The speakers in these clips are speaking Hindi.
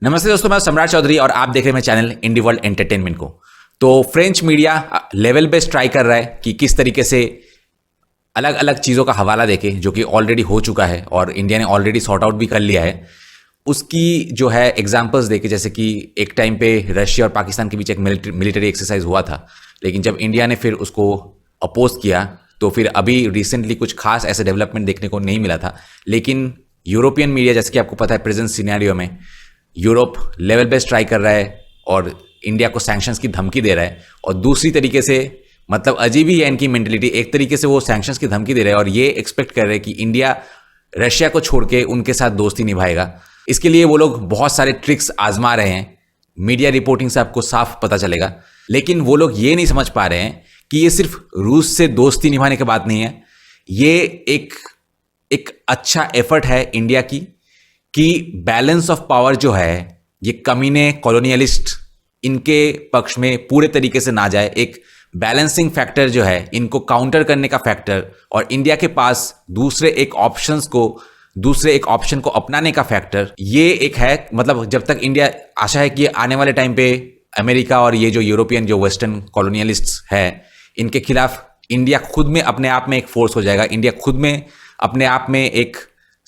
नमस्ते दोस्तों, मैं सम्राट चौधरी और आप देख रहे हैं मेरे चैनल इंडी वर्ल्ड एंटरटेनमेंट को। तो French media level based try कर रहा है कि किस तरीके से अलग अलग चीज़ों का हवाला देके, जो कि ऑलरेडी हो चुका है और इंडिया ने ऑलरेडी सॉर्ट आउट भी कर लिया है, उसकी जो है एग्जांपल्स देके, जैसे कि एक टाइम पे रशिया और पाकिस्तान के बीच एक मिलिट्री एक्सरसाइज हुआ था, लेकिन जब इंडिया ने फिर उसको अपोज किया तो फिर अभी रिसेंटली कुछ खास ऐसे डेवलपमेंट देखने को नहीं मिला था। लेकिन यूरोपियन मीडिया, जैसे कि आपको पता है, प्रेजेंट सिनेरियो में यूरोप लेवल बेस्ड ट्राई कर रहा है और इंडिया को सैंक्शंस की धमकी दे रहा है। और दूसरी तरीके से मतलब अजीब ही है इनकी मेंटलिटी, एक तरीके से वो सैंक्शंस की धमकी दे रहा है और ये एक्सपेक्ट कर रहे हैं कि इंडिया रशिया को छोड़ के उनके साथ दोस्ती निभाएगा। इसके लिए वो लोग बहुत सारे ट्रिक्स आजमा रहे हैं, मीडिया रिपोर्टिंग से आपको साफ पता चलेगा। लेकिन वो लोग ये नहीं समझ पा रहे हैं कि ये सिर्फ रूस से दोस्ती निभाने की बात नहीं है, ये एक अच्छा एफर्ट है इंडिया की कि बैलेंस ऑफ पावर जो है, ये कमीने कॉलोनियलिस्ट इनके पक्ष में पूरे तरीके से ना जाए। एक बैलेंसिंग फैक्टर जो है, इनको काउंटर करने का फैक्टर, और इंडिया के पास दूसरे एक ऑप्शन को अपनाने का फैक्टर, ये एक है। मतलब जब तक इंडिया, आशा है कि आने वाले टाइम पे अमेरिका और ये जो यूरोपियन जो वेस्टर्न कॉलोनियलिस्ट्स है, इनके खिलाफ इंडिया खुद में अपने आप में एक फोर्स हो जाएगा। इंडिया खुद में अपने आप में एक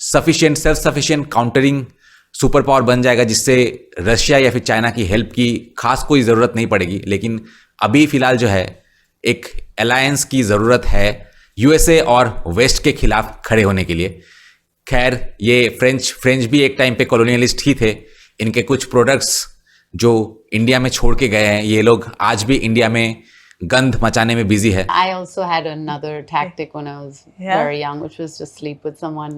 self sufficient countering super power बन जाएगा, जिससे रशिया या फिर चाइना की हेल्प की खास कोई ज़रूरत नहीं पड़ेगी। लेकिन अभी फिलहाल जो है एक अलायंस की ज़रूरत है यूएसए और वेस्ट के खिलाफ खड़े होने के लिए। खैर, ये फ्रेंच भी एक टाइम पे कॉलोनियलिस्ट ही थे। इनके कुछ प्रोडक्ट्स जो इंडिया में छोड़ के गए हैं, ये लोग आज भी इंडिया में गंध मचाने में बिजी है। I also had another tactic when I was very young, which was just sleep with someone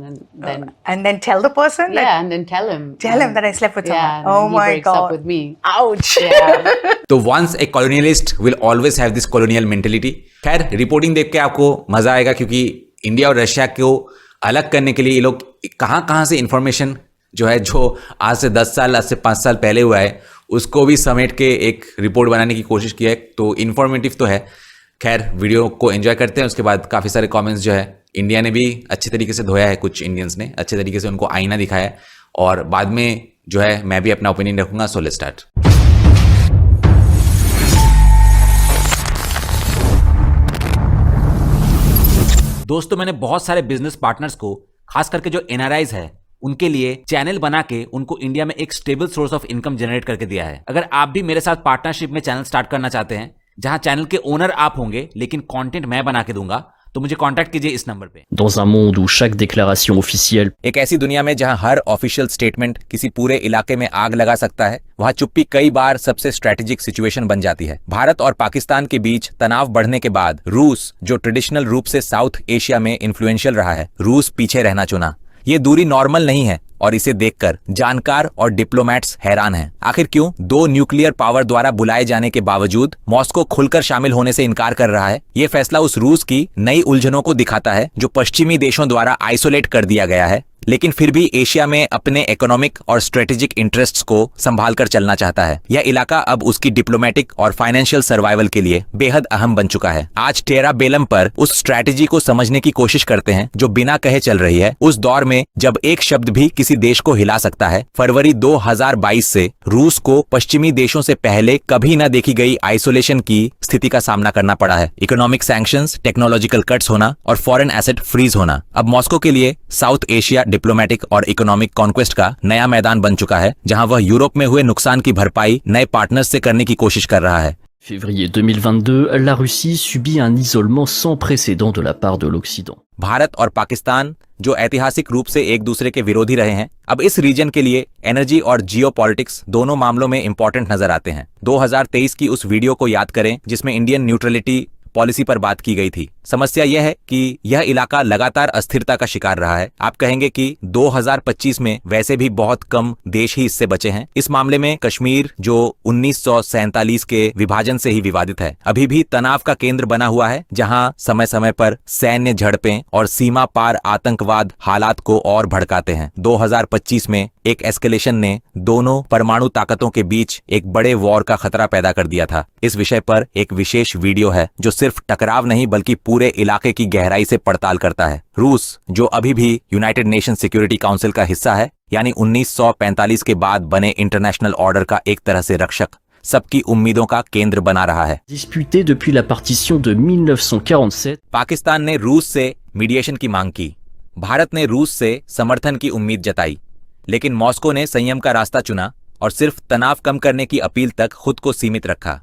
and then tell the person. And then tell him that I slept with someone. Oh my he breaks God! up with me. Ouch! Yeah. तो once a colonialist will always have this colonial mentality। खैर, रिपोर्टिंग देख के आपको मजा आएगा, क्योंकि इंडिया और रशिया को अलग करने के लिए ये लोग कहाँ से इंफॉर्मेशन जो है, जो आज से 10 साल, आज से 5 साल पहले हुआ है, उसको भी समेट के एक रिपोर्ट बनाने की कोशिश की है। तो इन्फॉर्मेटिव तो है। खैर, वीडियो को एंजॉय करते हैं। उसके बाद काफ़ी सारे कमेंट्स जो है इंडिया ने भी अच्छे तरीके से धोया है, कुछ इंडियंस ने अच्छे तरीके से उनको आईना दिखाया है, और बाद में जो है मैं भी अपना ओपिनियन रखूंगा। So let's start. दोस्तों, मैंने बहुत सारे बिजनेस पार्टनर्स को, खास करके जो एनआरआईज है, उनके लिए चैनल बना के उनको इंडिया में एक stable source of income generate करके दिया है। अगर आप भी मेरे साथ पार्टनरशिप में चैनल स्टार्ट करना चाहते हैं, जहां चैनल के ओनर आप होंगे लेकिन कंटेंट मैं बना के दूंगा, तो मुझे कांटेक्ट कीजिए इस नंबर पे। Dans un monde où chaque déclaration officielle, एक ऐसी दुनिया में जहां हर ऑफिशियल स्टेटमेंट किसी पूरे इलाके में आग लगा सकता है, वहां चुप्पी कई बार सबसे स्ट्रेटेजिक सिचुएशन बन जाती है। भारत और पाकिस्तान के बीच तनाव बढ़ने के बाद रूस, जो ट्रेडिशनल रूप से साउथ एशिया में इन्फ्लुएंशियल रहा है, रूस पीछे रहना चुना। ये दूरी नॉर्मल नहीं है और इसे देखकर जानकार और डिप्लोमेट्स हैरान हैं। आखिर क्यों दो न्यूक्लियर पावर द्वारा बुलाए जाने के बावजूद मॉस्को खुलकर शामिल होने से इनकार कर रहा है? ये फैसला उस रूस की नई उलझनों को दिखाता है, जो पश्चिमी देशों द्वारा आइसोलेट कर दिया गया है, लेकिन फिर भी एशिया में अपने इकोनॉमिक और स्ट्रेटेजिक इंटरेस्ट्स को संभाल कर चलना चाहता है। यह इलाका अब उसकी डिप्लोमेटिक और फाइनेंशियल सर्वाइवल के लिए बेहद अहम बन चुका है। आज टेरा बेलम पर उस स्ट्रेटेजी को समझने की कोशिश करते हैं जो बिना कहे चल रही है, उस दौर में जब एक शब्द भी किसी देश को हिला सकता है। फरवरी 2022 से रूस को पश्चिमी देशों से पहले कभी न देखी गई आइसोलेशन की स्थिति का सामना करना पड़ा है। इकोनॉमिक सैंक्शंस, टेक्नोलॉजिकल कट्स होना और फॉरेन एसेट फ्रीज होना। अब मॉस्को के लिए साउथ एशिया डिप्लोमेटिक और इकोनॉमिक कॉन्क्वेस्ट का नया मैदान बन चुका है, जहां वह यूरोप में हुए नुकसान की भरपाई नए पार्टनर्स से करने की कोशिश कर रहा है। février 2022, la Russie subit un isolement sans précédent de la part de l'Occident. Bharat और पाकिस्तान, जो ऐतिहासिक रूप से एक दूसरे के विरोधी रहे हैं, अब इस रीजन के लिए एनर्जी और जियोपॉलिटिक्स दोनों मामलों में इंपॉर्टेंट नजर आते हैं। 2023 की उस वीडियो को याद करें जिसमें इंडियन न्यूट्रलिटी पॉलिसी पर बात की गई थी। समस्या यह है कि यह इलाका लगातार अस्थिरता का शिकार रहा है। आप कहेंगे कि 2025 में वैसे भी बहुत कम देश ही इससे बचे हैं। इस मामले में कश्मीर, जो 1947 के विभाजन से ही विवादित है, अभी भी तनाव का केंद्र बना हुआ है, जहां समय समय पर सैन्य झड़पें और सीमा पार आतंकवाद हालात को और भड़काते हैं। 2025 में एक एस्केलेशन ने दोनों परमाणु ताकतों के बीच एक बड़े वॉर का खतरा पैदा कर दिया था। इस विषय पर एक विशेष वीडियो है जो सिर्फ टकराव नहीं बल्कि पूरे इलाके की गहराई से पड़ताल करता है। रूस, जो अभी भी यूनाइटेड नेशन सिक्योरिटी काउंसिल का हिस्सा है, यानी 1945 के बाद बने इंटरनेशनल ऑर्डर का एक तरह से रक्षक, सबकी उम्मीदों का केंद्र बना रहा है। Disputé depuis la partition de 1947, Pakistan ने रूस से मीडिएशन की मांग की। भारत ने रूस से समर्थन की उम्मीद जताई, लेकिन मॉस्को ने संयम का रास्ता चुना और सिर्फ तनाव कम करने की अपील तक खुद को सीमित रखा।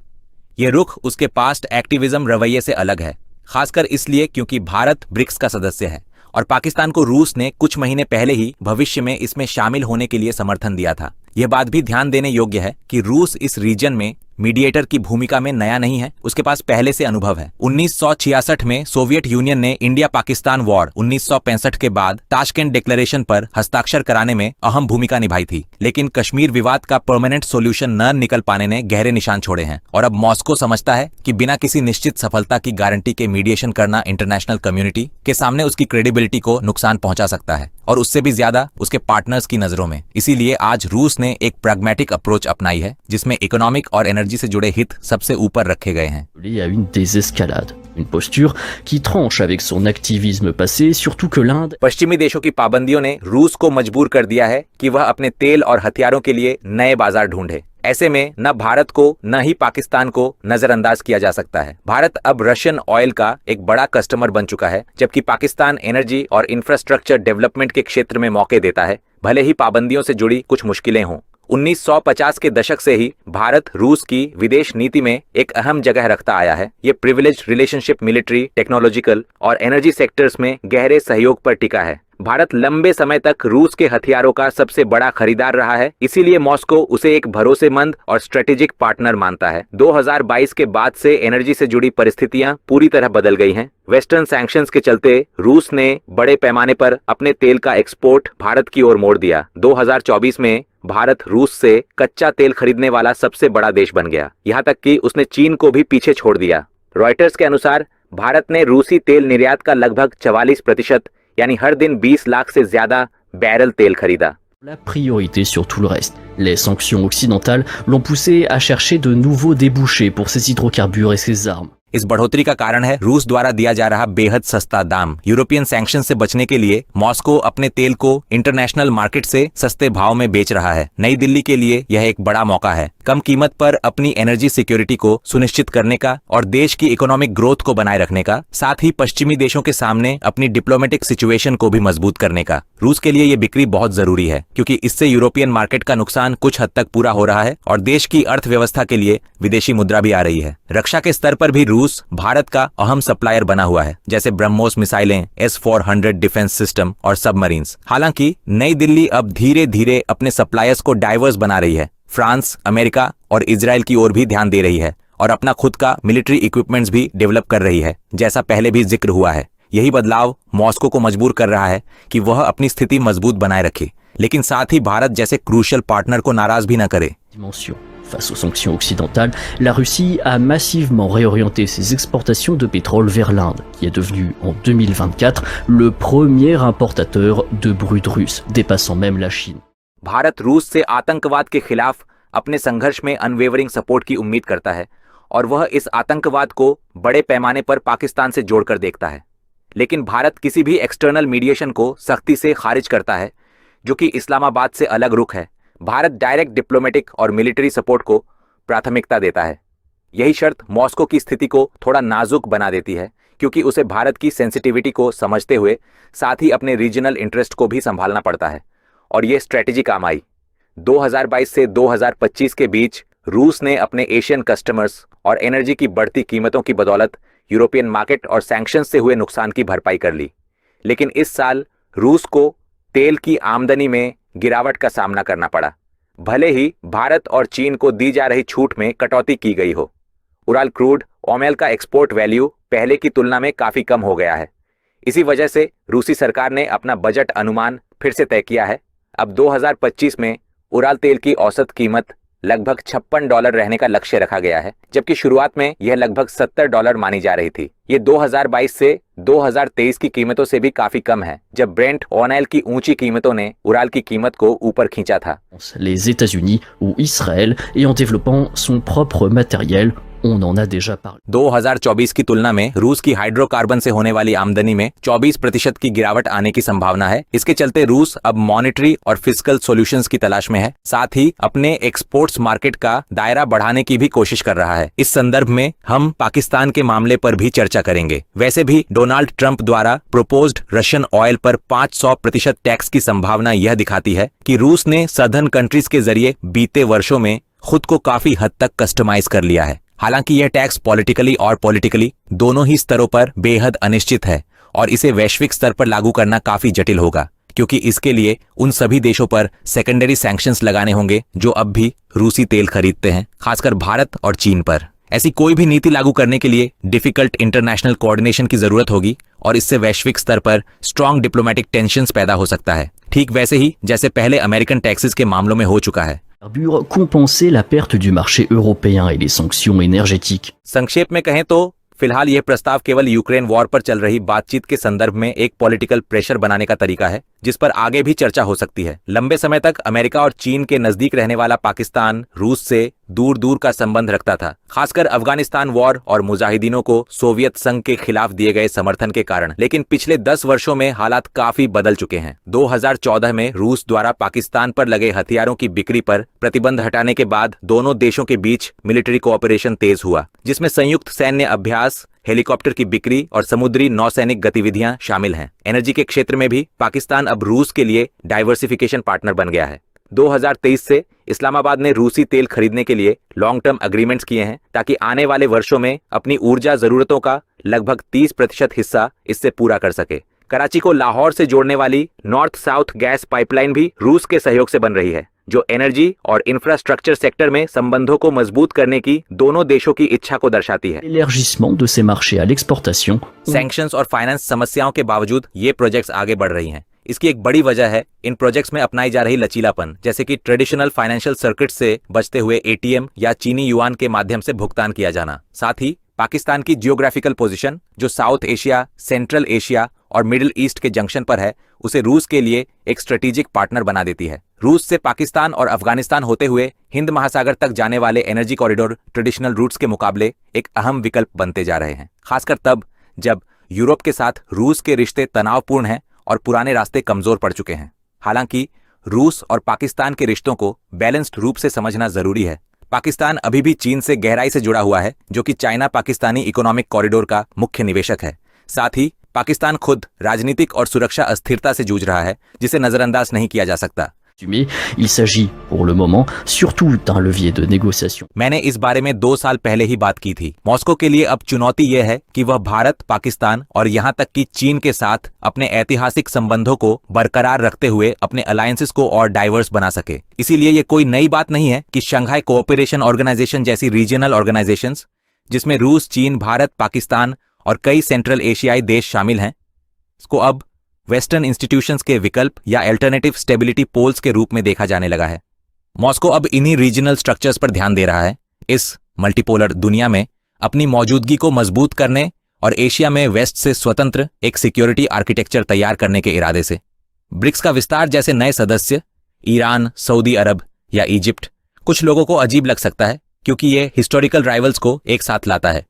ये रुख उसके पास्ट एक्टिविज्म रवैये से अलग है, खासकर इसलिए क्योंकि भारत ब्रिक्स का सदस्य है और पाकिस्तान को रूस ने कुछ महीने पहले ही भविष्य में इसमें शामिल होने के लिए समर्थन दिया था। यह बात भी ध्यान देने योग्य है कि रूस इस रीजन में मीडिएटर की भूमिका में नया नहीं है, उसके पास पहले से अनुभव है। 1966 में सोवियत यूनियन ने इंडिया पाकिस्तान वॉर 1965 के बाद ताशकेंट डिक्लेरेशन पर हस्ताक्षर कराने में अहम भूमिका निभाई थी, लेकिन कश्मीर विवाद का परमानेंट सॉल्यूशन न निकल पाने ने गहरे निशान छोड़े हैं और अब मॉस्को समझता है कि बिना किसी निश्चित सफलता की गारंटी के मीडिएशन करना इंटरनेशनल कम्युनिटी के सामने उसकी क्रेडिबिलिटी को नुकसान पहुंचा सकता है और उससे भी ज्यादा उसके पार्टनर्स की नजरों में। इसीलिए आज रूस ने एक प्रैग्मेटिक अप्रोच अपनाई है, जिसमें इकोनॉमिक और एनर्जी से जुड़े हित सबसे ऊपर रखे गए हैं। à une désescalade. Une posture qui tranche avec son activisme passé, surtout que l'Inde पश्चिमी देशों की पाबंदियों ने रूस को मजबूर कर दिया है कि वह अपने तेल और हथियारों के लिए नए बाजार ढूंढे। ऐसे में न भारत को न ही पाकिस्तान को नजरअंदाज किया जा सकता है। भारत अब रशियन ऑयल का एक बड़ा कस्टमर बन चुका है, जबकि पाकिस्तान एनर्जी और इंफ्रास्ट्रक्चर डेवलपमेंट के क्षेत्र में मौके देता है, भले ही पाबंदियों से जुड़ी कुछ मुश्किलें हों। 1950 के दशक से ही भारत रूस की विदेश नीति में एक अहम जगह रखता आया है। ये प्रिविलेज रिलेशनशिप मिलिट्री, टेक्नोलॉजिकल और एनर्जी सेक्टर्स में गहरे सहयोग पर टिका है। भारत लंबे समय तक रूस के हथियारों का सबसे बड़ा खरीदार रहा है, इसीलिए मॉस्को उसे एक भरोसेमंद और स्ट्रेटेजिक पार्टनर मानता है। 2022 के बाद से एनर्जी से जुड़ी परिस्थितियां पूरी तरह बदल गई हैं। वेस्टर्न सैंक्शंस के चलते रूस ने बड़े पैमाने पर अपने तेल का एक्सपोर्ट भारत की ओर मोड़ दिया। 2024 में भारत रूस से कच्चा तेल खरीदने वाला सबसे बड़ा देश बन गया, यहाँ तक कि उसने चीन को भी पीछे छोड़ दिया। रॉयटर्स के अनुसार भारत ने रूसी तेल निर्यात का लगभग 44%, यानी हर दिन 20 लाख से ज्यादा बैरल तेल खरीदा। la priorité sur tout le reste. Les sanctions occidentales l'ont poussé à chercher de nouveaux débouchés pour ses hydrocarbures et ses armes. इस बढ़ोतरी का कारण है रूस द्वारा दिया जा रहा बेहद सस्ता दाम। यूरोपियन सैंक्शन से बचने के लिए मॉस्को अपने तेल को इंटरनेशनल मार्केट से सस्ते भाव में बेच रहा है। नई दिल्ली के लिए यह एक बड़ा मौका है, कम कीमत पर अपनी एनर्जी सिक्योरिटी को सुनिश्चित करने का और देश की इकोनॉमिक ग्रोथ को बनाए रखने का, साथ ही पश्चिमी देशों के सामने अपनी डिप्लोमेटिक सिचुएशन को भी मजबूत करने का। रूस के लिए ये बिक्री बहुत जरूरी है, क्योंकि इससे यूरोपियन मार्केट का नुकसान कुछ हद तक पूरा हो रहा है और देश की अर्थव्यवस्था के लिए विदेशी मुद्रा भी आ रही है। रक्षा के स्तर पर भी रूस भारत का अहम सप्लायर बना हुआ है, जैसे ब्रह्मोस मिसाइलें, S-400 डिफेंस सिस्टम और सबमरीन्स। हालांकि नई दिल्ली अब धीरे धीरे अपने सप्लायर्स को डाइवर्स बना रही है। फ्रांस, अमेरिका और इजराइल की ओर भी ध्यान दे रही है और अपना खुद का मिलिट्री इक्विपमेंट्स भी डेवलप कर रही है, जैसा पहले भी जिक्र हुआ है। यही बदलाव मॉस्को को मजबूर कर रहा है कि वह अपनी स्थिति मजबूत बनाए रखे, लेकिन साथ ही भारत जैसे क्रूशियल पार्टनर को नाराज भी न करे। Face aux sanctions occidentales, la Russie a massivement réorienté ses exportations de pétrole vers l'Inde, qui est devenue en 2024 le premier importateur de brut russe, dépassant même la Chine. Bharat रूस से आतंकवाद के खिलाफ अपने संघर्ष में अनवेवरिंग सपोर्ट की उम्मीद करता है और वह इस आतंकवाद को बड़े पैमाने पर पाकिस्तान से जोड़कर देखता है। लेकिन भारत किसी भी एक्सटर्नल मीडिएशन को सख्ती से खारिज करता है, जो कि इस्लामाबाद से अलग रुख है। भारत डायरेक्ट डिप्लोमेटिक और मिलिट्री सपोर्ट को प्राथमिकता देता है। यही शर्त मॉस्को की स्थिति को थोड़ा नाजुक बना देती है, क्योंकि उसे भारत की सेंसिटिविटी को समझते हुए साथ ही अपने रीजनल इंटरेस्ट को भी संभालना पड़ता है और ये स्ट्रेटेजी काम आई। 2022 से 2025 के बीच रूस ने अपने एशियन कस्टमर्स और एनर्जी की बढ़ती कीमतों की बदौलत यूरोपियन मार्केट और सैंक्शन से हुए नुकसान की भरपाई कर ली। लेकिन इस साल रूस को तेल की आमदनी में गिरावट का सामना करना पड़ा, भले ही भारत और चीन को दी जा रही छूट में कटौती की गई हो। उराल क्रूड ऑयल का एक्सपोर्ट वैल्यू पहले की तुलना में काफी कम हो गया है। इसी वजह से रूसी सरकार ने अपना बजट अनुमान फिर से तय किया है। अब 2025 में उराल तेल की औसत कीमत लगभग $56 रहने का लक्ष्य रखा गया है, जबकि शुरुआत में यह लगभग $70 मानी जा रही थी। ये 2022 से 2023 की कीमतों से भी काफी कम है, जब ब्रेंट ऑयल की ऊंची कीमतों ने उराल की कीमत को ऊपर खींचा था। Les États-Unis ou Israël et en développant son propre matériel on en a déjà parlé. 2024 की तुलना में रूस की हाइड्रोकार्बन से होने वाली आमदनी में 24% की गिरावट आने की संभावना है। इसके चलते रूस अब मॉनेटरी और फिस्कल सॉल्यूशंस की तलाश में है, साथ ही अपने एक्सपोर्ट्स मार्केट का दायरा बढ़ाने की भी कोशिश कर रहा है। इस संदर्भ में हम पाकिस्तान के मामले पर भी चर्चा करेंगे। वैसे भी डोनाल्ड ट्रंप द्वारा प्रोपोज्ड रशियन ऑयल पर 500% टैक्स की संभावना यह दिखाती है कि रूस ने सदर्न कंट्रीज के जरिए बीते वर्षों में खुद को काफी हद तक कस्टमाइज कर लिया है। हालांकि यह टैक्स पॉलिटिकली दोनों ही स्तरों पर बेहद अनिश्चित है और इसे वैश्विक स्तर पर लागू करना काफी जटिल होगा, क्योंकि इसके लिए उन सभी देशों पर सेकेंडरी सैंक्शंस लगाने होंगे जो अब भी रूसी तेल खरीदते हैं, खासकर भारत और चीन पर। ऐसी कोई भी नीति लागू करने के लिए डिफिकल्ट इंटरनेशनल कोऑर्डिनेशन की जरूरत होगी और इससे वैश्विक स्तर पर स्ट्रॉन्ग डिप्लोमेटिक टेंशंस पैदा हो सकता है, ठीक वैसे ही जैसे पहले अमेरिकन टैक्सेस के मामलों में हो चुका है। Compenser la perte du marché européen et les sanctions énergétiques. संक्षेप में कहें तो फिलहाल यह प्रस्ताव केवल यूक्रेन वॉर पर चल रही बातचीत के संदर्भ में एक पॉलिटिकल प्रेशर बनाने का तरीका है, जिस पर आगे भी चर्चा हो सकती है। लंबे समय तक अमेरिका और चीन के नजदीक रहने वाला पाकिस्तान रूस से दूर दूर का संबंध रखता था, खासकर अफगानिस्तान वॉर और मुजाहिदीनों को सोवियत संघ के खिलाफ दिए गए समर्थन के कारण। लेकिन पिछले 10 वर्षों में हालात काफी बदल चुके हैं। 2014 में रूस द्वारा पाकिस्तान पर लगे हथियारों की बिक्री पर प्रतिबंध हटाने के बाद दोनों देशों के बीच मिलिट्री कोऑपरेशन तेज हुआ, जिसमें संयुक्त सैन्य अभ्यास, हेलीकॉप्टर की बिक्री और समुद्री नौसैनिक गतिविधियां शामिल हैं। एनर्जी के क्षेत्र में भी पाकिस्तान अब रूस के लिए डाइवर्सिफिकेशन पार्टनर बन गया है। 2023 से इस्लामाबाद ने रूसी तेल खरीदने के लिए लॉन्ग टर्म एग्रीमेंट्स किए हैं, ताकि आने वाले वर्षों में अपनी ऊर्जा जरूरतों का लगभग 30% हिस्सा इससे पूरा कर सके। कराची को लाहौर से जोड़ने वाली नॉर्थ साउथ गैस पाइपलाइन भी रूस के सहयोग से बन रही है, जो एनर्जी और इंफ्रास्ट्रक्चर सेक्टर में संबंधों को मजबूत करने की दोनों देशों की इच्छा को दर्शाती है। L'élargissement de ces marchés à l'exportation. Sanctions और फाइनेंस समस्याओं के बावजूद ये प्रोजेक्ट्स आगे बढ़ रही हैं। इसकी एक बड़ी वजह है इन प्रोजेक्ट्स में अपनाई जा रही लचीलापन, जैसे कि ट्रेडिशनल फाइनेंशियल सर्किट से बचते हुए एटीएम या चीनी युआन के माध्यम से भुगतान किया जाना। साथ ही पाकिस्तान की जियोग्राफिकल पोजीशन, जो साउथ एशिया, सेंट्रल एशिया और मिडिल ईस्ट के जंक्शन पर है, उसे रूस के लिए एक स्ट्रेटेजिक पार्टनर बना देती है। रूस से पाकिस्तान और अफगानिस्तान होते हुए हिंद महासागर तक जाने वाले एनर्जी कॉरिडोर ट्रेडिशनल रूट्स के मुकाबले एक अहम विकल्प बनते जा रहे हैं, खासकर तब जब यूरोप के साथ रूस के रिश्ते तनावपूर्ण हैं और पुराने रास्ते कमजोर पड़ चुके हैं। हालांकि रूस और पाकिस्तान के रिश्तों को बैलेंस्ड रूप से समझना जरूरी है। पाकिस्तान अभी भी चीन से गहराई से जुड़ा हुआ है, जो कि चाइना पाकिस्तानी इकोनॉमिक कॉरिडोर का मुख्य निवेशक है। साथ ही पाकिस्तान खुद राजनीतिक और सुरक्षा अस्थिरता से जूझ रहा है, जिसे नजरअंदाज नहीं किया जा सकता। Mais il s'agit pour le moment surtout d'un levier de négociation. मैंने इस बारे में 2 साल पहले ही बात की थी। मॉस्को के लिए अब चुनौती यह है कि वह भारत, पाकिस्तान और यहाँ तक कि चीन के साथ अपने ऐतिहासिक संबंधों को बरकरार रखते हुए अपने अलायंसेस को और डाइवर्स बना सके। इसीलिए ये कोई नई बात नहीं है कि शंघाई कोऑपरेशन ऑर्गेनाइजेशन जैसी रीजनल ऑर्गेनाइजेशंस, जिसमें रूस, चीन, भारत, पाकिस्तान और कई सेंट्रल एशियाई देश शामिल हैं, इसको अब वेस्टर्न इंस्टीट्यूशंस के विकल्प या अल्टरनेटिव स्टेबिलिटी पोल्स के रूप में देखा जाने लगा है। मॉस्को अब इन्हीं रीजनल स्ट्रक्चर्स पर ध्यान दे रहा है, इस मल्टीपोलर दुनिया में अपनी मौजूदगी को मजबूत करने और एशिया में वेस्ट से स्वतंत्र एक सिक्योरिटी आर्किटेक्चर तैयार करने के इरादे से। ब्रिक्स का विस्तार जैसे नए सदस्य ईरान, सऊदी अरब या इजिप्ट कुछ लोगों को अजीब लग सकता है, क्योंकि ये हिस्टोरिकल राइवल्स को एक साथ लाता है,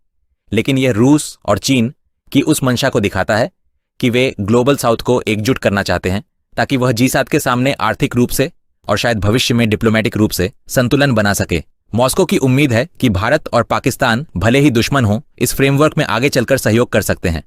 लेकिन यह रूस और चीन की उस मंशा को दिखाता है कि वे ग्लोबल साउथ को एकजुट करना चाहते हैं, ताकि वह G7 के सामने आर्थिक रूप से और शायद भविष्य में डिप्लोमेटिक रूप से संतुलन बना सके। मॉस्को की उम्मीद है कि भारत और पाकिस्तान भले ही दुश्मन हों, इस फ्रेमवर्क में आगे चलकर सहयोग कर सकते हैं,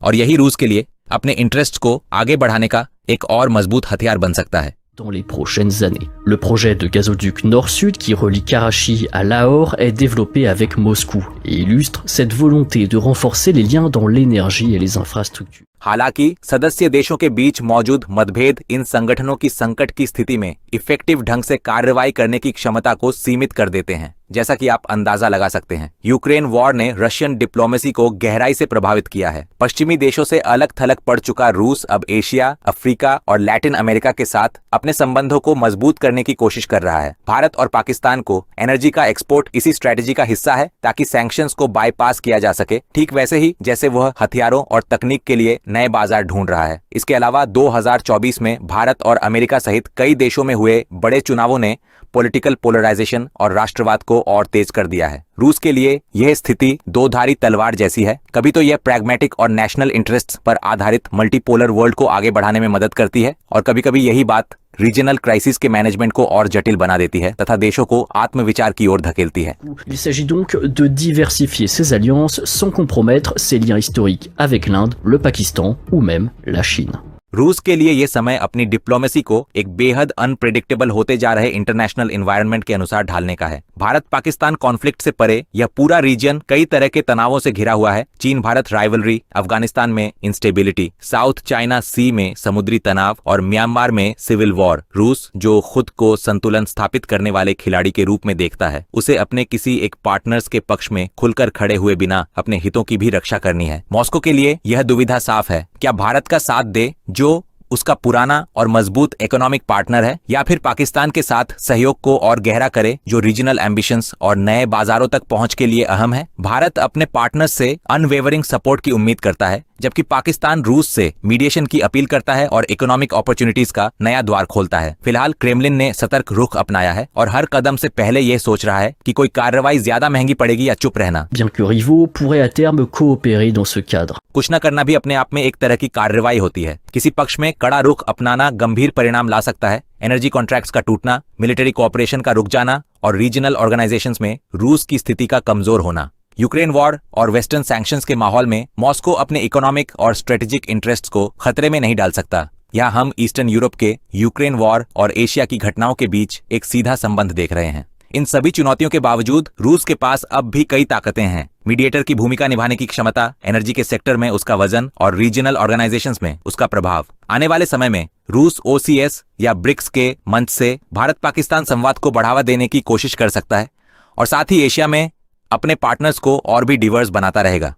और यही रूस के लिए अपने इंटरेस्ट को आगे बढ़ाने का एक और मजबूत हथियार बन सकता है। Dans les prochaines années, le projet de gazoduc Nord-Sud qui relie Karachi à Lahore est développé avec Moscou et illustre cette volonté de renforcer les liens dans l'énergie et les infrastructures. हालांकि सदस्य देशों के बीच मौजूद मतभेद इन संगठनों की संकट की स्थिति में इफेक्टिव ढंग से कार्रवाई करने की क्षमता को सीमित कर देते हैं, जैसा कि आप अंदाजा लगा सकते हैं। यूक्रेन वॉर ने रशियन डिप्लोमेसी को गहराई से प्रभावित किया है। पश्चिमी देशों से अलग थलग पड़ चुका रूस अब एशिया, अफ्रीका और लैटिन अमेरिका के साथ अपने संबंधों को मजबूत करने की कोशिश कर रहा है। भारत और पाकिस्तान को एनर्जी का एक्सपोर्ट इसी स्ट्रेटेजी का हिस्सा है, ताकि सैंक्शंस को बाईपास किया जा सके, ठीक वैसे ही जैसे वह हथियारों और तकनीक के लिए नए बाजार ढूंढ रहा है। इसके अलावा 2024 में भारत और अमेरिका सहित कई देशों में हुए बड़े चुनावों ने पॉलिटिकल पोलराइजेशन और राष्ट्रवाद को को और तेज कर दिया है। रूस के लिए यह स्थिति दो धारी तलवार जैसी है। कभी तो यह प्रैग्मेटिक और नेशनल इंटरेस्ट्स पर आधारित मल्टीपोलर वर्ल्ड को आगे बढ़ाने में मदद करती है, और कभी कभी यही बात रीजनल क्राइसिस के मैनेजमेंट को और जटिल बना देती है तथा देशों को आत्मविचार की ओर धकेलती है। Il s'agit donc de diversifier ses alliances sans compromettre ses liens historiques avec l'Inde, le Pakistan ou même la Chine. रूस के लिए यह समय अपनी डिप्लोमेसी को एक बेहद अनप्रेडिक्टेबल होते जा रहे इंटरनेशनल एनवायरनमेंट के अनुसार ढालने का है। भारत पाकिस्तान कॉन्फ्लिक्ट से परे यह पूरा रीजन कई तरह के तनावों से घिरा हुआ है। चीन भारत राइवलरी, अफगानिस्तान में इंस्टेबिलिटी, साउथ चाइना सी में समुद्री तनाव और म्यांमार में सिविल वॉर। रूस जो खुद को संतुलन स्थापित करने वाले खिलाड़ी के रूप में देखता है, उसे अपने किसी एक पार्टनर्स के पक्ष में खुलकर खड़े हुए बिना अपने हितों की भी रक्षा करनी है। मॉस्को के लिए यह दुविधा साफ है, क्या भारत का साथ दे जो उसका पुराना और मजबूत इकोनॉमिक पार्टनर है, या फिर पाकिस्तान के साथ सहयोग को और गहरा करे जो रीजनल एम्बिशंस और नए बाजारों तक पहुंच के लिए अहम है। भारत अपने पार्टनर्स से अनवेवरिंग सपोर्ट की उम्मीद करता है, जबकि पाकिस्तान रूस से मीडिएशन की अपील करता है और इकोनॉमिक अपॉर्चुनिटीज का नया द्वार खोलता है। फिलहाल क्रेमलिन ने सतर्क रुख अपनाया है और हर कदम से पहले यह सोच रहा है कि कोई कार्रवाई ज्यादा महंगी पड़ेगी या चुप रहना। Bien que rivaux pourraient à terme coopérer dans ce cadre. कुछ न करना भी अपने आप में एक तरह की कार्रवाई होती है। किसी पक्ष में कड़ा रुख अपनाना गंभीर परिणाम ला सकता है। एनर्जी कॉन्ट्रैक्ट्स का टूटना, मिलिट्री कोऑपरेशन का रुक जाना और रीजनल ऑर्गेनाइजेशंस में रूस की स्थिति का कमजोर होना। यूक्रेन वॉर और वेस्टर्न सैंक्शंस के माहौल में मॉस्को अपने इकोनॉमिक और स्ट्रेटेजिक इंटरेस्ट्स को खतरे में नहीं डाल सकता। यहाँ हम ईस्टर्न यूरोप के यूक्रेन वॉर और एशिया की घटनाओं के बीच एक सीधा संबंध देख रहे हैं। इन सभी चुनौतियों के बावजूद रूस के पास अब भी कई ताकतें हैं। मीडिएटर की भूमिका निभाने की क्षमता, एनर्जी के सेक्टर में उसका वजन और रीजनल ऑर्गेनाइजेशंस में उसका प्रभाव। आने वाले समय में रूस OCS या ब्रिक्स के मंच से भारत पाकिस्तान संवाद को बढ़ावा देने की कोशिश कर सकता है और साथ ही एशिया में अपने पार्टनर्स को और भी डिवर्स बनाता रहेगा।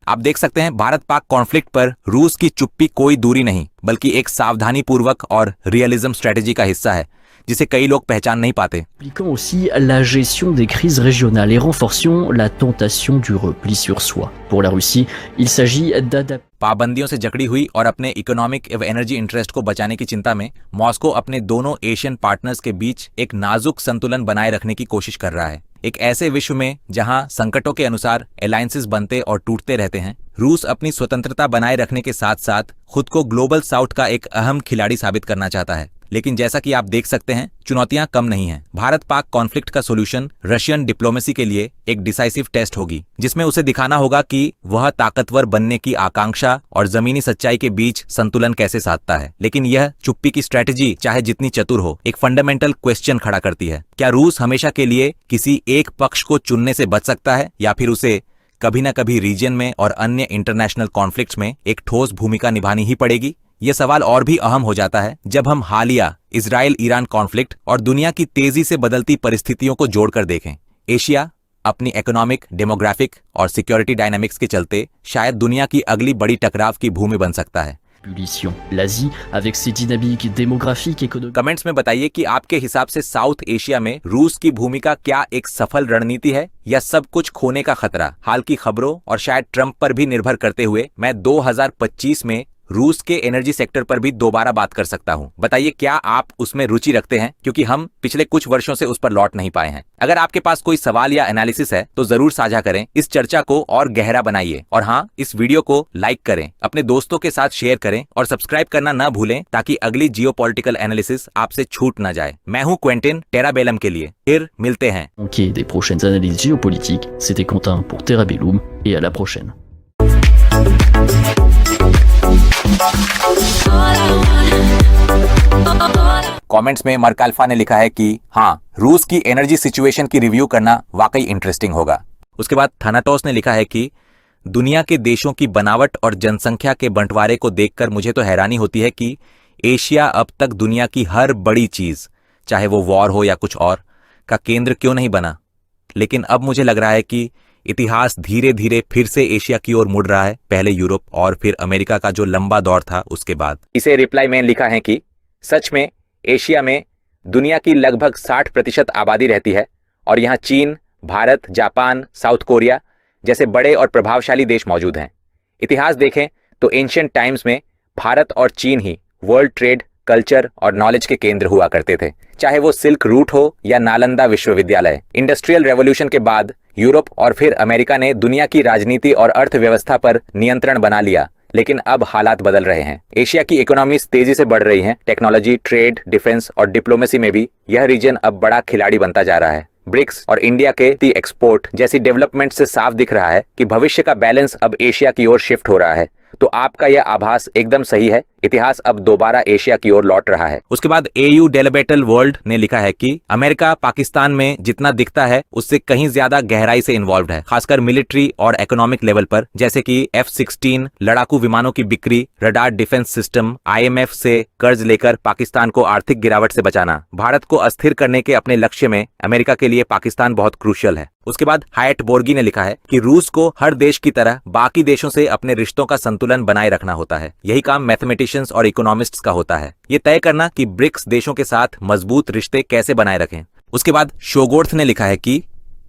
आप देख सकते हैं, भारत पाक कॉन्फ्लिक्ट पर रूस की चुप्पी कोई दूरी नहीं, बल्कि एक सावधानी पूर्वक और रियलिज्म स्ट्रेटेजी का हिस्सा है, जिसे कई लोग पहचान नहीं पाते। Impliquant aussi la gestion des crises régionales et renforçant la tentation du repli sur soi. Pour la Russie, il s'agit d'adapter. पाबंदियों से जकड़ी हुई और अपने इकोनॉमिक एवं एनर्जी इंटरेस्ट को बचाने की चिंता में मॉस्को अपने दोनों एशियन पार्टनर्स के बीच एक नाजुक संतुलन बनाए रखने की कोशिश कर रहा है। एक ऐसे विश्व में जहां संकटों के अनुसार अलायंसेस बनते और टूटते रहते हैं, रूस अपनी स्वतंत्रता बनाए रखने के साथ साथ खुद को ग्लोबल साउथ का एक अहम खिलाड़ी साबित करना चाहता है। लेकिन जैसा कि आप देख सकते हैं, चुनौतियां कम नहीं हैं। भारत पाक कॉन्फ्लिक्ट का सोल्यूशन रशियन डिप्लोमेसी के लिए एक डिसाइसिव टेस्ट होगी, जिसमें उसे दिखाना होगा कि वह ताकतवर बनने की आकांक्षा और जमीनी सच्चाई के बीच संतुलन कैसे साधता है। लेकिन यह चुप्पी की स्ट्रेटेजी चाहे जितनी चतुर हो, एक फंडामेंटल क्वेश्चन खड़ा करती है। क्या रूस हमेशा के लिए किसी एक पक्ष को चुनने से बच सकता है, या फिर उसे कभी न कभी रीजन में और अन्य इंटरनेशनल कॉन्फ्लिक्ट्स में एक ठोस भूमिका निभानी ही पड़ेगी? यह सवाल और भी अहम हो जाता है जब हम हालिया इजराइल ईरान कॉन्फ्लिक्ट और दुनिया की तेजी से बदलती परिस्थितियों को जोड़कर देखें। एशिया अपनी इकोनॉमिक, डेमोग्राफिक और सिक्योरिटी डायनामिक्स के चलते शायद दुनिया की अगली बड़ी टकराव की भूमि बन सकता है। L'Asie, avec ses dynamiques démographiques, économiques. Comments में बताइए कि आपके हिसाब से साउथ एशिया में रूस की भूमिका क्या एक सफल रणनीति है, या सब कुछ खोने का खतरा? हाल की खबरों और शायद ट्रंप पर भी निर्भर करते हुए मैं 2025 में रूस के एनर्जी सेक्टर पर भी दोबारा बात कर सकता हूं। बताइए, क्या आप उसमें रुचि रखते हैं, क्योंकि हम पिछले कुछ वर्षों से उस पर लौट नहीं पाए हैं। अगर आपके पास कोई सवाल या एनालिसिस है तो जरूर साझा करें, इस चर्चा को और गहरा बनाइए। और हाँ, इस वीडियो को लाइक करें, अपने दोस्तों के साथ शेयर करें और सब्सक्राइब करना न भूलें, ताकि अगली जियोपॉलिटिकल एनालिसिस आपसे छूट न जाए। मैं हूं क्वेंटिन, टेराबेलम के लिए। फिर मिलते हैं। Manquer des prochaines analyses géopolitiques, c'était Quentin pour Terabellum et à la prochaine. Comments में मरकाल्फा ने लिखा है कि हाँ, रूस की एनर्जी सिचुएशन की रिव्यू करना वाकई इंटरेस्टिंग होगा। उसके बाद थानाटोस ने लिखा है कि दुनिया के देशों की बनावट और जनसंख्या के बंटवारे को देखकर मुझे तो हैरानी होती है कि एशिया अब तक दुनिया की हर बड़ी चीज, चाहे वो वॉर हो या कुछ और, का केंद्र क्यों नहीं बना। लेकिन अब मुझे लग रहा है कि इतिहास धीरे धीरे फिर से एशिया की ओर मुड़ रहा है, पहले यूरोप और फिर अमेरिका का जो लंबा दौर था उसके बाद। इसे रिप्लाई में लिखा है कि सच में एशिया में दुनिया की लगभग 60% आबादी रहती है और यहाँ चीन, भारत, जापान, साउथ कोरिया जैसे बड़े और प्रभावशाली देश मौजूद हैं। इतिहास देखें तो एंशिएंट टाइम्स में भारत और चीन ही वर्ल्ड ट्रेड कल्चर और नॉलेज के केंद्र हुआ करते थे, चाहे वो सिल्क रूट हो या नालंदा विश्वविद्यालय। इंडस्ट्रियल रेवोल्यूशन के बाद यूरोप और फिर अमेरिका ने दुनिया की राजनीति और अर्थव्यवस्था पर नियंत्रण बना लिया, लेकिन अब हालात बदल रहे हैं। एशिया की इकोनॉमीज तेजी से बढ़ रही हैं। टेक्नोलॉजी, ट्रेड, डिफेंस और डिप्लोमेसी में भी यह रीजन अब बड़ा खिलाड़ी बनता जा रहा है। ब्रिक्स और इंडिया के एक्सपोर्ट जैसी डेवलपमेंट से साफ दिख रहा है कि भविष्य का बैलेंस अब एशिया की ओर शिफ्ट हो रहा है। तो आपका यह आभास एकदम सही है, इतिहास अब दोबारा एशिया की ओर लौट रहा है। उसके बाद AU डेलिबेटल वर्ल्ड ने लिखा है कि अमेरिका पाकिस्तान में जितना दिखता है उससे कहीं ज्यादा गहराई से इन्वॉल्व है, खासकर मिलिट्री और इकोनॉमिक लेवल पर, जैसे कि F-16 लड़ाकू विमानों की बिक्री, रडार डिफेंस सिस्टम, IMF से कर्ज लेकर पाकिस्तान को आर्थिक गिरावट से बचाना। भारत को अस्थिर करने के अपने लक्ष्य में अमेरिका के लिए पाकिस्तान बहुत क्रूशियल है। उसके बाद हायट बोर्गी ने लिखा है कि रूस को हर देश की तरह बाकी देशों से अपने रिश्तों का संतुलन बनाए रखना होता है। यही काम मैथमेटिशियंस और इकोनॉमिस्ट्स का होता है, ये तय करना कि ब्रिक्स देशों के साथ मजबूत रिश्ते कैसे बनाए रखें। उसके बाद शोगोर्थ ने लिखा है कि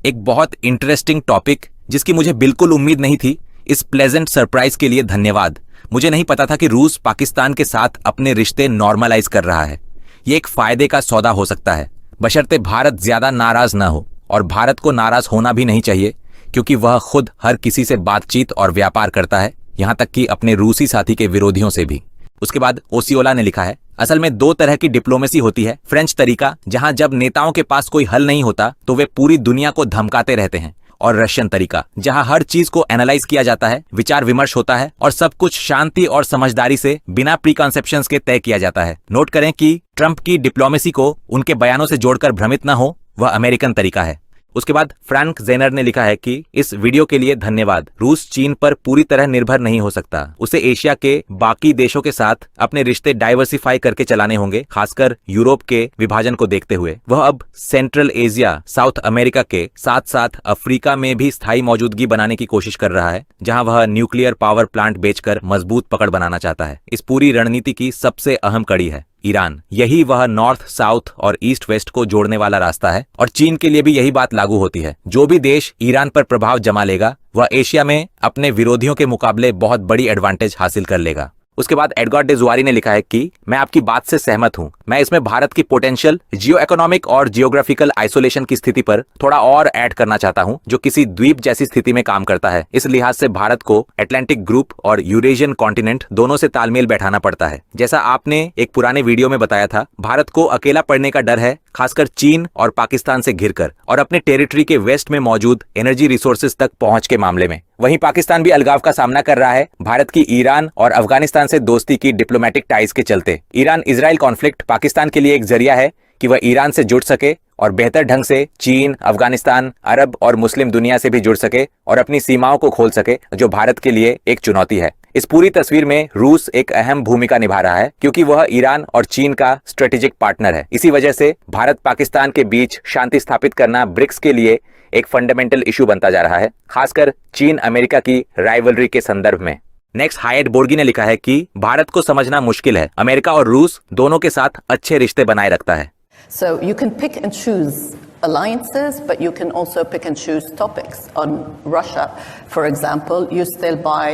एक बहुत इंटरेस्टिंग टॉपिक जिसकी मुझे बिल्कुल उम्मीद नहीं थी, इस प्लेजेंट सरप्राइज के लिए धन्यवाद। मुझे नहीं पता था कि रूस पाकिस्तान के साथ अपने रिश्ते नॉर्मलाइज कर रहा है। ये एक फायदे का सौदा हो सकता है, बशर्ते भारत ज्यादा नाराज ना हो, और भारत को नाराज होना भी नहीं चाहिए क्योंकि वह खुद हर किसी से बातचीत और व्यापार करता है, यहां तक कि अपने रूसी साथी के विरोधियों से भी। उसके बाद ओसियोला ने लिखा है, असल में दो तरह की डिप्लोमेसी होती है। फ्रेंच तरीका, जहां जब नेताओं के पास कोई हल नहीं होता तो वे पूरी दुनिया को धमकाते रहते हैं, और रशियन तरीका, जहां हर चीज को एनालाइज किया जाता है, विचार विमर्श होता है और सब कुछ शांति और समझदारी से बिना प्रीकॉन्सेप्शंस के तय किया जाता है। नोट करें कि ट्रंप की डिप्लोमेसी को उनके बयानों से जोड़कर भ्रमित न हो, वह अमेरिकन तरीका है। उसके बाद फ्रैंक जेनर ने लिखा है कि इस वीडियो के लिए धन्यवाद। रूस चीन पर पूरी तरह निर्भर नहीं हो सकता, उसे एशिया के बाकी देशों के साथ अपने रिश्ते डाइवर्सिफाई करके चलाने होंगे, खासकर यूरोप के विभाजन को देखते हुए। वह अब सेंट्रल एशिया, साउथ अमेरिका के साथ साथ अफ्रीका में भी स्थायी मौजूदगी बनाने की कोशिश कर रहा है, जहां वह न्यूक्लियर पावर प्लांट बेचकर मजबूत पकड़ बनाना चाहता है। इस पूरी रणनीति की सबसे अहम कड़ी है ईरान। यही वह नॉर्थ साउथ और ईस्ट वेस्ट को जोड़ने वाला रास्ता है, और चीन के लिए भी यही बात लागू होती है। जो भी देश ईरान पर प्रभाव जमा लेगा वह एशिया में अपने विरोधियों के मुकाबले बहुत बड़ी एडवांटेज हासिल कर लेगा। उसके बाद एडगार डेजुआरी ने लिखा है कि मैं आपकी बात से सहमत हूं। मैं इसमें भारत की पोटेंशियल जियो इकोनॉमिक और जियोग्राफिकल आइसोलेशन की स्थिति पर थोड़ा और ऐड करना चाहता हूं, जो किसी द्वीप जैसी स्थिति में काम करता है। इस लिहाज से भारत को अटलांटिक ग्रुप और यूरेशियन कॉन्टिनेंट दोनों से तालमेल बैठाना पड़ता है। जैसा आपने एक पुराने वीडियो में बताया था, भारत को अकेला पड़ने का डर है, खासकर चीन और पाकिस्तान से घिरकर और अपने टेरिटरी के वेस्ट में मौजूद एनर्जी रिसोर्सेज तक पहुंच के मामले में। वहीं पाकिस्तान भी अलगाव का सामना कर रहा है, भारत की ईरान और अफगानिस्तान से दोस्ती की डिप्लोमेटिक टाइज के चलते। ईरान इजराइल कॉन्फ्लिक्ट पाकिस्तान के लिए एक जरिया है कि वह ईरान से जुड़ सके और बेहतर ढंग से चीन, अफगानिस्तान, अरब और मुस्लिम दुनिया से भी जुड़ सके और अपनी सीमाओं को खोल सके, जो भारत के लिए एक चुनौती है। इस पूरी तस्वीर में रूस एक अहम भूमिका निभा रहा है क्योंकि वह ईरान और चीन का स्ट्रेटेजिक पार्टनर है। इसी वजह से भारत पाकिस्तान के बीच शांति स्थापित करना ब्रिक्स के लिए एक फंडामेंटल इशू बनता जा रहा है, खासकर चीन अमेरिका की राइवलरी के संदर्भ में। नेक्स्ट हायट बोर्गी ने लिखा है कि भारत को समझना मुश्किल है, अमेरिका और रूस दोनों के साथ अच्छे रिश्ते बनाए रखता है। So you can pick and choose alliances, but you can also pick and choose topics. On Russia, for example, you still buy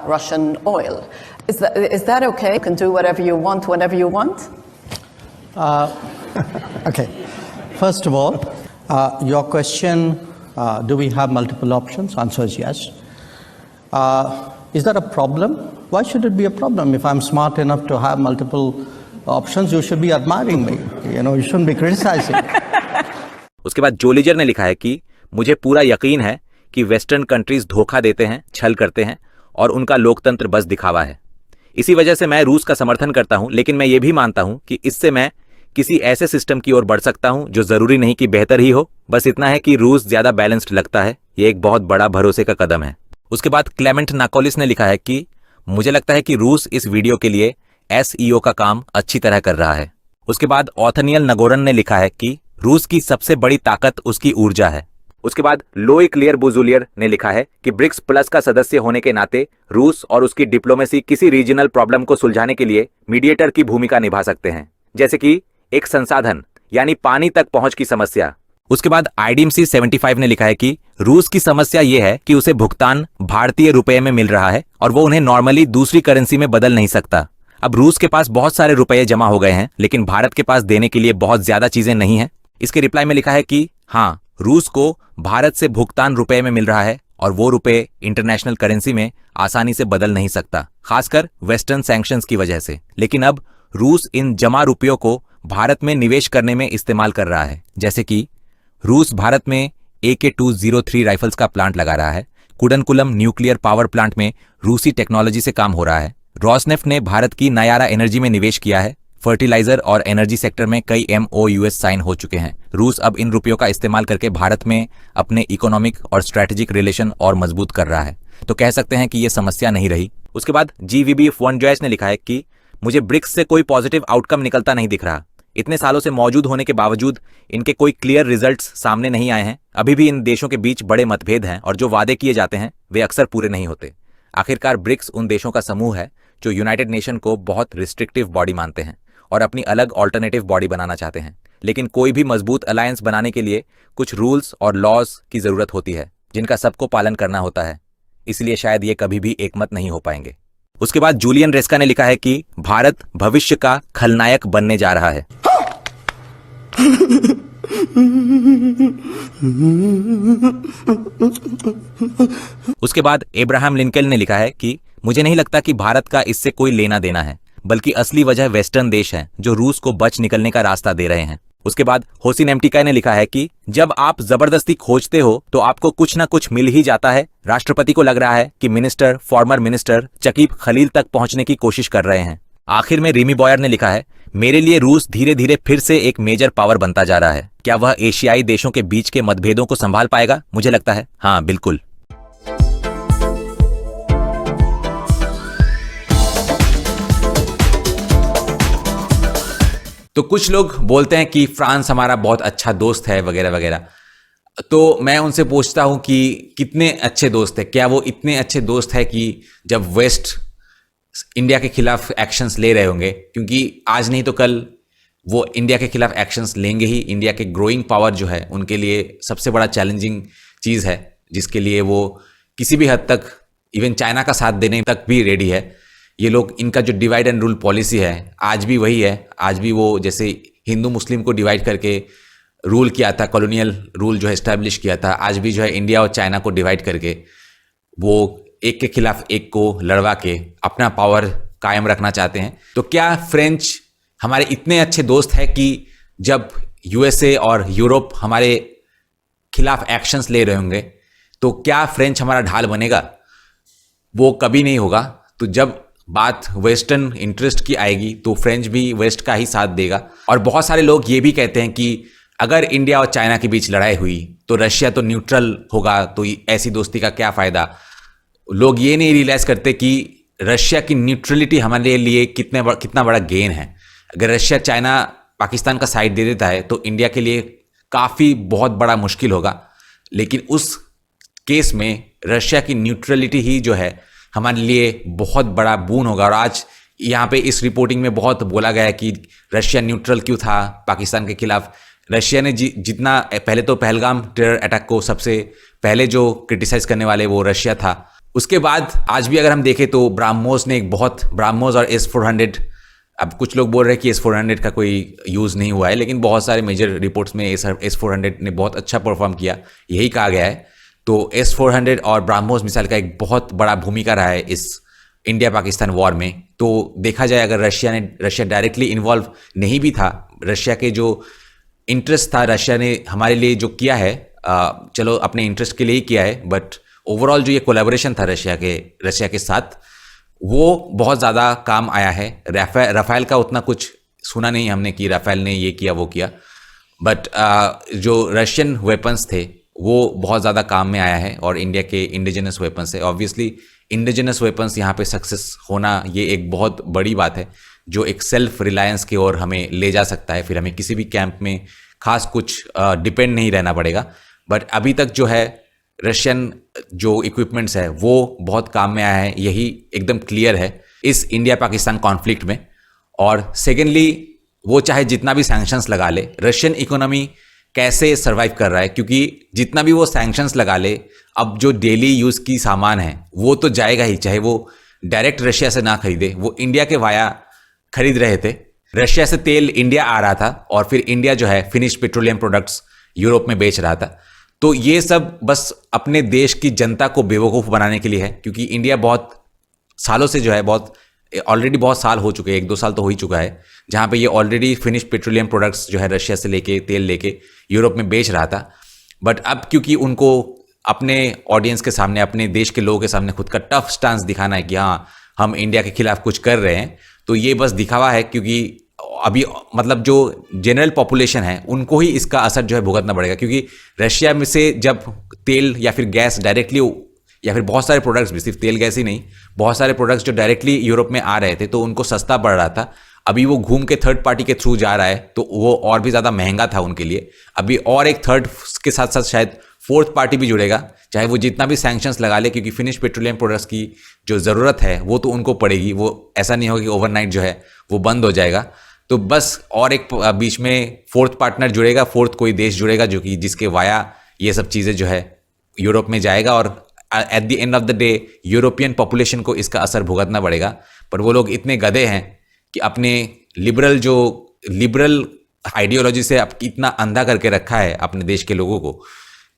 Russian oil. Is that okay? You can do whatever you want, whenever you want? Okay. First of all, your question, do we have multiple options? Answer is yes. Is that a problem? Why should it be a problem? If I'm smart enough to have multiple options, you should be admiring me. You shouldn't be criticizing. उसके बाद जोलिजर ने लिखा है कि मुझे पूरा यकीन है कि वेस्टर्न कंट्रीज धोखा देते हैं, छल करते हैं और उनका लोकतंत्र बस दिखावा है। इसी वजह से मैं रूस का समर्थन करता हूं, लेकिन मैं ये भी मानता हूं कि इससे मैं किसी ऐसे सिस्टम की ओर बढ़ सकता हूं जो जरूरी नहीं कि बेहतर ही हो। बस इतना है कि रूस ज्यादा बैलेंस्ड लगता है। ये एक बहुत बड़ा भरोसे का कदम है। उसके बाद क्लेमेंट नाकोलिस ने लिखा है कि मुझे लगता है कि रूस इस वीडियो के लिए SEO का काम अच्छी तरह कर रहा है। उसके बाद ऑथनियल नगोरन ने लिखा है कि रूस की सबसे बड़ी ताकत उसकी ऊर्जा है। उसके बाद लोई क्लियर बुजुलियर ने लिखा है कि ब्रिक्स प्लस का सदस्य होने के नाते रूस और उसकी डिप्लोमेसी किसी रीजनल प्रॉब्लम को सुलझाने के लिए मीडिएटर की भूमिका निभा सकते हैं, जैसे कि एक संसाधन यानी पानी तक पहुंच की समस्या। उसके बाद IDMC 75 ने लिखा है कि रूस की समस्या यह है कि उसे भुगतान भारतीय रुपए में मिल रहा है और वो उन्हें नॉर्मली दूसरी करेंसी में बदल नहीं सकता। अब रूस के पास बहुत सारे रुपए जमा हो गए हैं, लेकिन भारत के पास देने के लिए बहुत ज्यादा चीजें नहीं हैं। इसके रिप्लाई में लिखा है कि हाँ, रूस को भारत से भुगतान रुपए में मिल रहा है और वो रुपए इंटरनेशनल करेंसी में आसानी से बदल नहीं सकता, खासकर वेस्टर्न सैंक्शंस की वजह से। लेकिन अब रूस इन जमा रुपयों को भारत में निवेश करने में इस्तेमाल कर रहा है। जैसे कि रूस भारत में AK-203 राइफल्स का प्लांट लगा रहा है। कुडनकुलम न्यूक्लियर पावर प्लांट में रूसी टेक्नोलॉजी से काम हो रहा है। रॉसनेफ्ट ने भारत की नयारा एनर्जी में निवेश किया है। फर्टिलाइजर और एनर्जी सेक्टर में कई MOUs साइन हो चुके हैं। रूस अब इन रुपयों का इस्तेमाल करके भारत में अपने इकोनॉमिक और स्ट्रैटेजिक रिलेशन और मजबूत कर रहा है। तो कह सकते हैं कि ये समस्या नहीं रही। उसके बाद GVB One ने लिखा है कि मुझे ब्रिक्स से कोई पॉजिटिव आउटकम निकलता नहीं दिख रहा। इतने सालों से मौजूद होने के बावजूद इनके कोई क्लियर रिजल्ट्स सामने नहीं आए हैं। अभी भी इन देशों के बीच बड़े मतभेद हैं और जो वादे किए जाते हैं वे अक्सर पूरे नहीं होते। आखिरकार ब्रिक्स उन देशों का समूह है जो यूनाइटेड नेशन को बहुत रिस्ट्रिक्टिव बॉडी मानते हैं और अपनी अलग ऑल्टरनेटिव बॉडी बनाना चाहते हैं। लेकिन कोई भी मजबूत अलायंस बनाने के लिए कुछ रूल्स और लॉज की जरूरत होती है जिनका सबको पालन करना होता है। इसलिए शायद ये कभी भी एकमत नहीं हो पाएंगे। उसके बाद जूलियन रेस्का ने लिखा है कि भारत भविष्य का खलनायक बनने जा रहा है। उसके बाद एब्राहम लिंकन ने लिखा है कि मुझे नहीं लगता कि भारत का इससे कोई लेना देना है, बल्कि असली वजह वेस्टर्न देश हैं जो रूस को बच निकलने का रास्ता दे रहे हैं। उसके बाद होसिन एमटीकाई ने लिखा है कि जब आप जबरदस्ती खोजते हो तो आपको कुछ ना कुछ मिल ही जाता है। राष्ट्रपति को लग रहा है कि फॉर्मर मिनिस्टर चकीब खलील तक पहुंचने की कोशिश कर रहे हैं। आखिर में रिमी बॉयर ने लिखा है, मेरे लिए रूस धीरे धीरे फिर से एक मेजर पावर बनता जा रहा है। क्या वह एशियाई देशों के बीच के मतभेदों को संभाल पाएगा? मुझे लगता है हाँ, बिल्कुल। तो कुछ लोग बोलते हैं कि फ्रांस हमारा बहुत अच्छा दोस्त है वगैरह वगैरह। तो मैं उनसे पूछता हूं कि कितने अच्छे दोस्त है? क्या वो इतने अच्छे दोस्त है कि जब वेस्ट इंडिया के खिलाफ एक्शंस ले रहे होंगे? क्योंकि आज नहीं तो कल वो इंडिया के खिलाफ एक्शंस लेंगे ही। इंडिया के ग्रोइंग पावर जो है उनके लिए सबसे बड़ा चैलेंजिंग चीज़ है, जिसके लिए वो किसी भी हद तक इवन चाइना का साथ देने तक भी रेडी है। ये लोग, इनका जो डिवाइड एंड रूल पॉलिसी है आज भी वही है। आज भी वो जैसे हिंदू मुस्लिम को डिवाइड करके रूल किया था, कॉलोनियल रूल जो है इस्टेब्लिश किया था, आज भी जो है इंडिया और चाइना को डिवाइड करके वो एक के खिलाफ एक को लड़वा के अपना पावर कायम रखना चाहते हैं। तो क्या फ्रेंच हमारे इतने अच्छे दोस्त हैं कि जब USA और यूरोप हमारे खिलाफ एक्शंस ले रहे होंगे तो क्या फ्रेंच हमारा ढाल बनेगा? वो कभी नहीं होगा। तो जब बात वेस्टर्न इंटरेस्ट की आएगी तो फ्रेंच भी वेस्ट का ही साथ देगा। और बहुत सारे लोग ये भी कहते हैं कि अगर इंडिया और चाइना के बीच लड़ाई हुई तो रशिया तो न्यूट्रल होगा, तो ऐसी दोस्ती का क्या फ़ायदा? लोग ये नहीं रियलाइज़ करते कि रशिया की न्यूट्रलिटी हमारे लिए कितना बड़ा गेन है। अगर रशिया चाइना पाकिस्तान का साइड दे देता है तो इंडिया के लिए काफ़ी बहुत बड़ा मुश्किल होगा। लेकिन उस केस में रशिया की न्यूट्रलिटी ही जो है हमारे लिए बहुत बड़ा बून होगा। और आज यहाँ पे इस रिपोर्टिंग में बहुत बोला गया है कि रशिया न्यूट्रल क्यों था पाकिस्तान के खिलाफ। रशिया ने जितना पहले तो पहलगाम टेरर अटैक को सबसे पहले जो क्रिटिसाइज करने वाले वो रशिया था। उसके बाद आज भी अगर हम देखें तो ब्राह्मोस ने ब्राह्मोस और S-400, अब कुछ लोग बोल रहे हैं कि S-400 का कोई यूज़ नहीं हुआ है, लेकिन बहुत सारे मेजर रिपोर्ट्स में S-400 ने बहुत अच्छा परफॉर्म किया, यही कहा गया है। तो S-400 और ब्राह्मोस मिसाइल का एक बहुत बड़ा भूमिका रहा है इस इंडिया पाकिस्तान वॉर में। तो देखा जाए अगर रशिया डायरेक्टली इन्वॉल्व नहीं भी था, रशिया के जो इंटरेस्ट था, रशिया ने हमारे लिए जो किया है, चलो अपने इंटरेस्ट के लिए ही किया है, बट ओवरऑल जो ये कोलैबोरेशन था रशिया के साथ, वो बहुत ज़्यादा काम आया है। राफेल का उतना कुछ सुना नहीं हमने कि राफेल ने ये किया वो किया, बट जो रशियन वेपन्स थे वो बहुत ज़्यादा काम में आया है और इंडिया के इंडिजिनस वेपन्स है। ऑब्वियसली इंडिजिनस वेपन्स यहाँ पे सक्सेस होना ये एक बहुत बड़ी बात है जो एक सेल्फ रिलायंस की ओर हमें ले जा सकता है। फिर हमें किसी भी कैंप में खास कुछ डिपेंड नहीं रहना पड़ेगा। बट अभी तक जो है रशियन जो इक्विपमेंट्स है वो बहुत काम में आया है, यही एकदम क्लियर है इस इंडिया पाकिस्तान कॉन्फ्लिक्ट में। और सेकेंडली वो चाहे जितना भी सैंक्शंस लगा ले, रशियन इकोनॉमी कैसे सर्वाइव कर रहा है, क्योंकि जितना भी वो सैंक्शंस लगा ले, अब जो डेली यूज़ की सामान है वो तो जाएगा ही, चाहे वो डायरेक्ट रशिया से ना खरीदे, वो इंडिया के वाया खरीद रहे थे। रशिया से तेल इंडिया आ रहा था और फिर इंडिया जो है फिनिश्ड पेट्रोलियम प्रोडक्ट्स यूरोप में बेच रहा था। तो ये सब बस अपने देश की जनता को बेवकूफ़ बनाने के लिए है, क्योंकि इंडिया बहुत सालों से जो है ऑलरेडी बहुत साल हो चुके हैं, 1-2 साल तो हो ही चुका है, जहाँ पे ये ऑलरेडी फिनिश्ड पेट्रोलियम प्रोडक्ट्स जो है रशिया से लेके तेल लेके यूरोप में बेच रहा था। बट अब क्योंकि उनको अपने ऑडियंस के सामने, अपने देश के लोगों के सामने खुद का टफ स्टांस दिखाना है कि हाँ हम इंडिया के खिलाफ कुछ कर रहे हैं, तो ये बस दिखावा है, क्योंकि अभी मतलब जो जनरल पॉपुलेशन है उनको ही इसका असर जो है भुगतना पड़ेगा। क्योंकि रशिया में से जब तेल या फिर गैस डायरेक्टली या फिर बहुत सारे प्रोडक्ट्स भी, सिर्फ तेल गैस ही नहीं, बहुत सारे प्रोडक्ट्स जो डायरेक्टली यूरोप में आ रहे थे तो उनको सस्ता पड़ रहा था। अभी वो घूम के थर्ड पार्टी के थ्रू जा रहा है तो वो और भी ज़्यादा महंगा था उनके लिए। अभी और एक थर्ड के साथ साथ शायद फोर्थ पार्टी भी जुड़ेगा, चाहे वो जितना भी सैंक्शंस लगा ले, क्योंकि फिनिश पेट्रोलियम प्रोडक्ट्स की जो ज़रूरत है वो तो उनको पड़ेगी। वो ऐसा नहीं होगा कि ओवरनाइट जो है वो बंद हो जाएगा। तो बस और एक बीच में फोर्थ पार्टनर जुड़ेगा, फोर्थ कोई देश जुड़ेगा जो कि जिसके वाया ये सब चीज़ें जो है यूरोप में जाएगा, और at the end of the day European population को इसका असर भुगतना पड़ेगा। पर वो लोग इतने गधे हैं कि अपने लिबरल आइडियोलॉजी से अब इतना अंधा करके रखा है अपने देश के लोगों को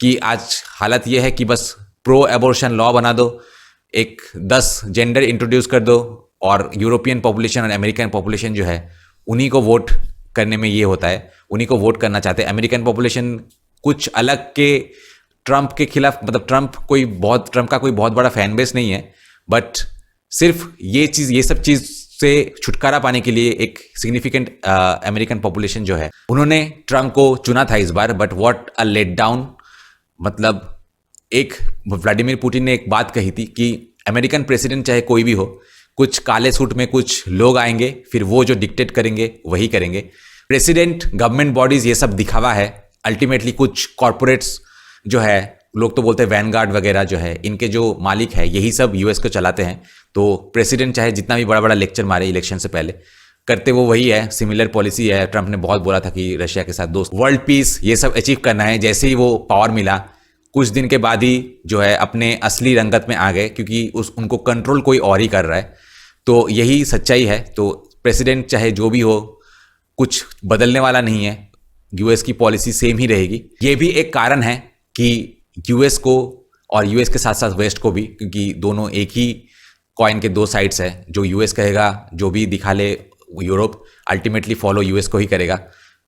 कि आज हालत ये है कि बस प्रो एबॉर्शन लॉ बना दो, एक 10 जेंडर इंट्रोड्यूस कर दो, और यूरोपियन पॉपुलेशन और अमेरिकन पॉपुलेशन जो है उन्हीं को वोट करने में ये होता है, उन्हीं को वोट करना चाहते हैं। अमेरिकन पॉपुलेशन कुछ अलग के ट्रंप के खिलाफ, मतलब ट्रंप का कोई बहुत बड़ा फैन बेस नहीं है, बट सिर्फ ये सब चीज़ से छुटकारा पाने के लिए एक सिग्निफिकेंट अमेरिकन पॉपुलेशन जो है उन्होंने ट्रंप को चुना था इस बार। But what a let down. मतलब एक व्लादिमीर पुतिन ने एक बात कही थी कि अमेरिकन प्रेसिडेंट चाहे कोई भी हो, कुछ काले सूट में कुछ लोग आएंगे, फिर वो जो डिक्टेट करेंगे वही करेंगे। प्रेसिडेंट, गवर्नमेंट बॉडीज, ये सब दिखावा है। अल्टीमेटली कुछ कॉरपोरेट्स जो है, लोग तो बोलते हैं वैनगार्ड वगैरह जो है, इनके जो मालिक है यही सब यूएस को चलाते हैं। तो प्रेसिडेंट चाहे जितना भी बड़ा बड़ा लेक्चर मारे इलेक्शन से पहले, करते वो वही है, सिमिलर पॉलिसी है। ट्रंप ने बहुत बोला था कि रशिया के साथ दोस्त, वर्ल्ड पीस, ये सब अचीव करना है। जैसे ही वो पावर मिला कुछ दिन के बाद ही जो है अपने असली रंगत में आ गए, क्योंकि उनको कंट्रोल कोई और ही कर रहा है। तो यही सच्चाई है। तो प्रेसिडेंट चाहे जो भी हो, कुछ बदलने वाला नहीं है, यूएस की पॉलिसी सेम ही रहेगी। ये भी एक कारण है कि यूएस को और यूएस के साथ साथ वेस्ट को भी, क्योंकि दोनों एक ही कॉइन के दो साइड्स है, जो यूएस कहेगा, जो भी दिखा ले यूरोप अल्टीमेटली फॉलो यूएस को ही करेगा।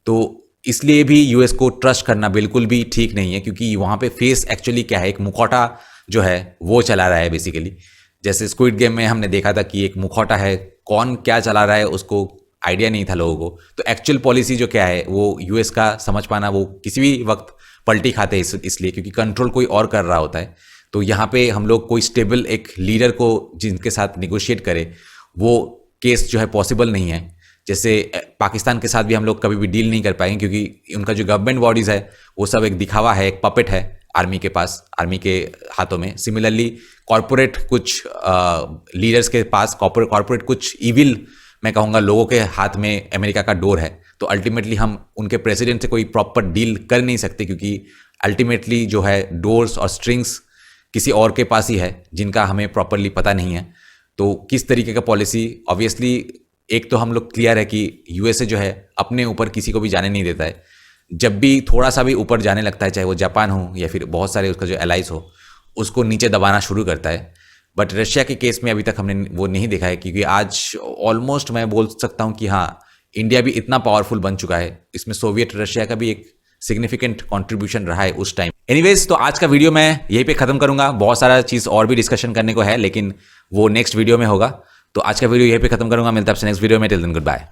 तो इसलिए भी यूएस को ट्रस्ट करना बिल्कुल भी ठीक नहीं है, क्योंकि वहाँ पे फेस एक्चुअली क्या है, एक मुखौटा जो है वो चला रहा है बेसिकली। जैसे स्क्विड गेम में हमने देखा था कि एक मुखौटा है, कौन क्या चला रहा है उसको आइडिया नहीं था लोगों को। तो एक्चुअल पॉलिसी जो क्या है वो यूएस का समझ पाना, वो किसी भी वक्त पलटी खाते हैं इसलिए क्योंकि कंट्रोल कोई और कर रहा होता है। तो यहाँ पे हम लोग कोई स्टेबल एक लीडर को जिनके साथ निगोशिएट करे, वो केस जो है पॉसिबल नहीं है। जैसे पाकिस्तान के साथ भी हम लोग कभी भी डील नहीं कर पाएंगे, क्योंकि उनका जो गवर्नमेंट बॉडीज़ है वो सब एक दिखावा है, एक पपेट है आर्मी के पास, आर्मी के हाथों में। सिमिलरली कॉरपोरेट कुछ लीडर्स के पास, कॉरपोरेट कुछ इविल, मैं कहूँगा, लोगों के हाथ में अमेरिका का डोर है। तो अल्टीमेटली हम उनके प्रेसिडेंट से कोई प्रॉपर डील कर नहीं सकते, क्योंकि अल्टीमेटली जो है डोर्स और स्ट्रिंग्स किसी और के पास ही है, जिनका हमें प्रॉपरली पता नहीं है। तो किस तरीके का पॉलिसी, ऑब्वियसली एक तो हम लोग क्लियर है कि यूएसए जो है अपने ऊपर किसी को भी जाने नहीं देता है। जब भी थोड़ा सा भी ऊपर जाने लगता है, चाहे वो जापान हो या फिर बहुत सारे उसका जो एलाइज हो, उसको नीचे दबाना शुरू करता है। बट रशिया के केस में अभी तक हमने वो नहीं देखा है, क्योंकि आज ऑलमोस्ट मैं बोल सकता हूँ कि हाँ, इंडिया भी इतना पावरफुल बन चुका है। इसमें सोवियत रशिया का भी एक सिग्निफिकेंट कंट्रीब्यूशन रहा है उस टाइम। एनीवेज, तो आज का वीडियो मैं यहीं पे ख़त्म करूँगा। बहुत सारा चीज़ और भी डिस्कशन करने को है, लेकिन वो नेक्स्ट वीडियो में होगा। तो आज का वीडियो यहीं पे ख़त्म करूँगा। मिलता है आपसे नेक्स्ट वीडियो में। Till then good bye.